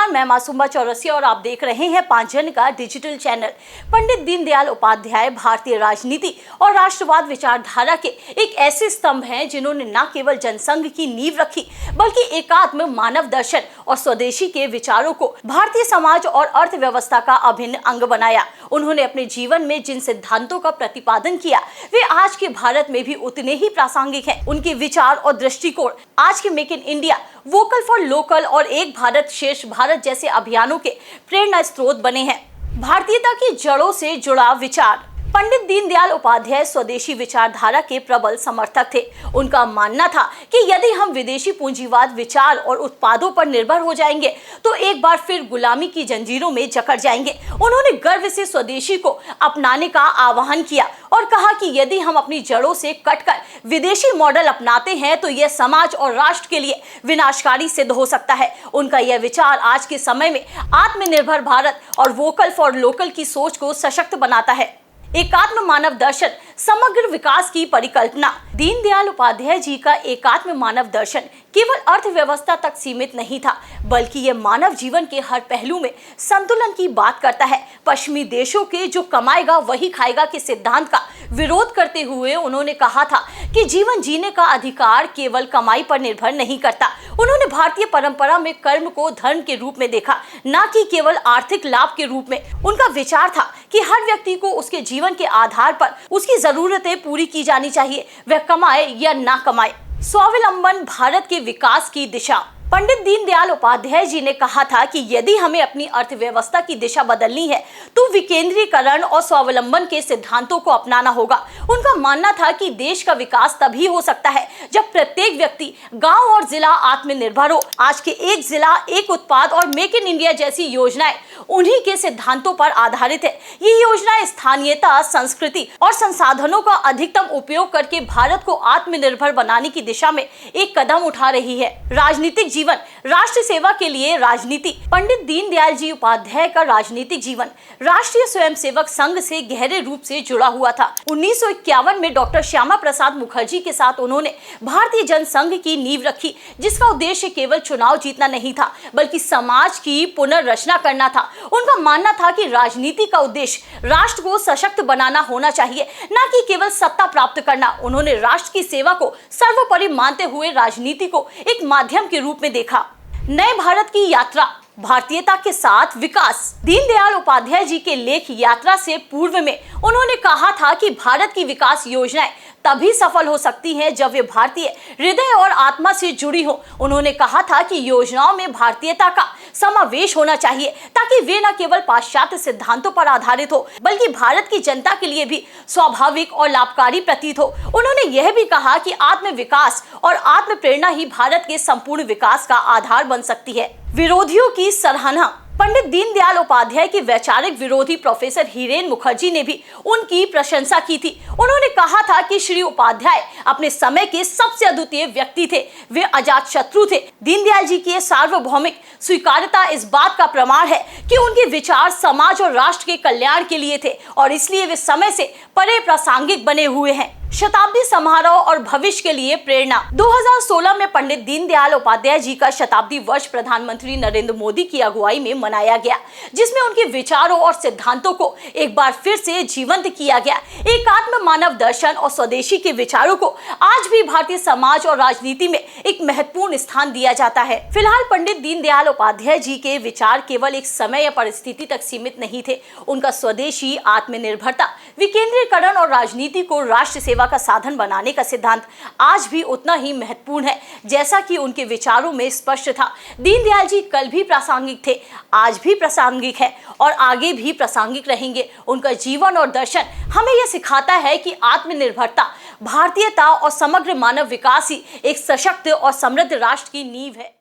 नमस्कार, मैं मासूमा चौरसिया और आप देख रहे हैं 5 जन का डिजिटल चैनल। पंडित दीनदयाल उपाध्याय भारतीय राजनीति और राष्ट्रवाद विचारधारा के एक ऐसे स्तंभ हैं जिन्होंने न केवल जनसंघ की नींव रखी बल्कि एकात्म मानव दर्शन और स्वदेशी के विचारों को भारतीय समाज और अर्थव्यवस्था का अभिन्न अंग बनाया। उन्होंने अपने जीवन में जिन सिद्धांतों का प्रतिपादन किया वे आज के भारत में भी उतने ही प्रासंगिक हैं। उनके विचार और दृष्टिकोण आज के make in India, vocal for local और एक भारत श्रेष्ठ भारत जैसे अभियानों के प्रेरणा स्रोत बने हैं। भारतीयता की जड़ों से जुड़ा विचार। पंडित दीनदयाल उपाध्याय स्वदेशी विचारधारा के प्रबल समर्थक थे। उनका मानना था कि यदि हम विदेशी पूंजीवाद विचार और उत्पादों पर निर्भर हो जाएंगे तो एक बार फिर गुलामी की जंजीरों में जकड़ जाएंगे। उन्होंने गर्व से स्वदेशी को अपनाने का आह्वान किया और कहा कि यदि हम अपनी जड़ों से कटकर विदेशी मॉडल अपनाते हैं तो यह समाज और राष्ट्र के लिए विनाशकारी सिद्ध हो सकता है। उनका यह विचार आज के समय में आत्मनिर्भर भारत और वोकल फॉर लोकल की सोच को सशक्त बनाता है। एकात्म मानव दर्शन, समग्र विकास की परिकल्पना। दीनदयाल उपाध्याय जी का एकात्म मानव दर्शन केवल अर्थव्यवस्था तक सीमित नहीं था बल्कि यह मानव जीवन के हर पहलू में संतुलन की बात करता है। पश्चिमी देशों के जो कमाएगा वही खाएगा के सिद्धांत का विरोध करते हुए उन्होंने कहा था कि जीवन जीने का अधिकार केवल कमाई पर निर्भर नहीं करता। उन्होंने भारतीय परंपरा में कर्म को धर्म के रूप में देखा, न कि केवल आर्थिक लाभ के रूप में। उनका विचार था कि हर व्यक्ति को उसके जीवन के आधार पर उसकी जरूरतें पूरी की जानी चाहिए, वह कमाए या ना कमाए। स्वावलंबन भारत के विकास की दिशा। पंडित दीनदयाल उपाध्याय जी ने कहा था कि यदि हमें अपनी अर्थव्यवस्था की दिशा बदलनी है तो विकेंद्रीकरण और स्वावलंबन के सिद्धांतों को अपनाना होगा। उनका मानना था कि देश का विकास तभी हो सकता है जब प्रत्येक व्यक्ति, गांव और जिला आत्मनिर्भर हो। आज के एक जिला एक उत्पाद और मेक इन इंडिया जैसी योजनाएं उन्हीं के सिद्धांतों पर आधारित है। ये योजनाएं स्थानीयता, संस्कृति और संसाधनों का अधिकतम उपयोग करके भारत को आत्मनिर्भर बनाने की दिशा में एक कदम उठा रही है। राजनीतिक जीवन, राष्ट्र सेवा के लिए राजनीति। पंडित दीनदयाल जी उपाध्याय का राजनीतिक जीवन राष्ट्रीय स्वयंसेवक संघ से गहरे रूप से जुड़ा हुआ था। 1951 में डॉक्टर श्यामा प्रसाद मुखर्जी के साथ उन्होंने भारतीय जनसंघ की नींव रखी, जिसका उद्देश्य केवल चुनाव जीतना नहीं था बल्कि समाज की पुनर्रचना करना था। उनका मानना था कि राजनीति का उद्देश्य राष्ट्र को सशक्त बनाना होना चाहिए, न कि केवल सत्ता प्राप्त करना। उन्होंने राष्ट्र की सेवा को सर्वोपरि मानते हुए राजनीति को एक माध्यम के रूप में देखा। नए भारत की यात्रा, भारतीयता के साथ विकास। दीनदयाल उपाध्याय जी के लेख यात्रा से पूर्व में उन्होंने कहा था कि भारत की विकास योजनाएं तभी सफल हो सकती हैं जब वे भारतीय हृदय और आत्मा से जुड़ी हो। उन्होंने कहा था कि योजनाओं में भारतीयता का समावेश होना चाहिए ताकि वे न केवल पाश्चात्य सिद्धांतों पर आधारित हो बल्कि भारत की जनता के लिए भी स्वाभाविक और लाभकारी प्रतीत हो। उन्होंने यह भी कहा कि आत्म विकास और आत्म प्रेरणा ही भारत के संपूर्ण विकास का आधार बन सकती है। विरोधियों की सराहना। पंडित दीनदयाल उपाध्याय के वैचारिक विरोधी प्रोफेसर हीरेन मुखर्जी ने भी उनकी प्रशंसा की थी। उन्होंने कहा था कि श्री उपाध्याय अपने समय के सबसे अद्वितीय व्यक्ति थे, वे अजात शत्रु थे। दीनदयाल जी की सार्वभौमिक स्वीकार्यता इस बात का प्रमाण है कि उनके विचार समाज और राष्ट्र के कल्याण के लिए थे और इसलिए वे समय से परे प्रासंगिक बने हुए हैं। शताब्दी समारोह और भविष्य के लिए प्रेरणा। 2016 में पंडित दीनदयाल उपाध्याय जी का शताब्दी वर्ष प्रधानमंत्री नरेंद्र मोदी की अगुवाई में मनाया गया, जिसमें उनके विचारों और सिद्धांतों को एक बार फिर से जीवंत किया गया। एकात्म मानव दर्शन और स्वदेशी के विचारों को आज भी भारतीय समाज और राजनीति में एक महत्वपूर्ण स्थान दिया जाता है। फिलहाल पंडित दीनदयाल उपाध्याय जी के विचार केवल एक समय या परिस्थिति तक सीमित नहीं थे। उनका स्वदेशी, आत्मनिर्भरता, विकेंद्रीकरण और राजनीति को राष्ट्र सेवा का साधन बनाने का सिद्धांत आज भी उतना ही महत्वपूर्ण है जैसा कि उनके विचारों में स्पष्ट था। दीनदयाल जी कल भी प्रासंगिक थे, आज भी प्रासंगिक है और आगे भी प्रासंगिक रहेंगे। उनका जीवन और दर्शन हमें यह सिखाता है कि आत्मनिर्भरता, भारतीयता और समग्र मानव विकास ही एक सशक्त और समृद्ध राष्ट्र की नींव है।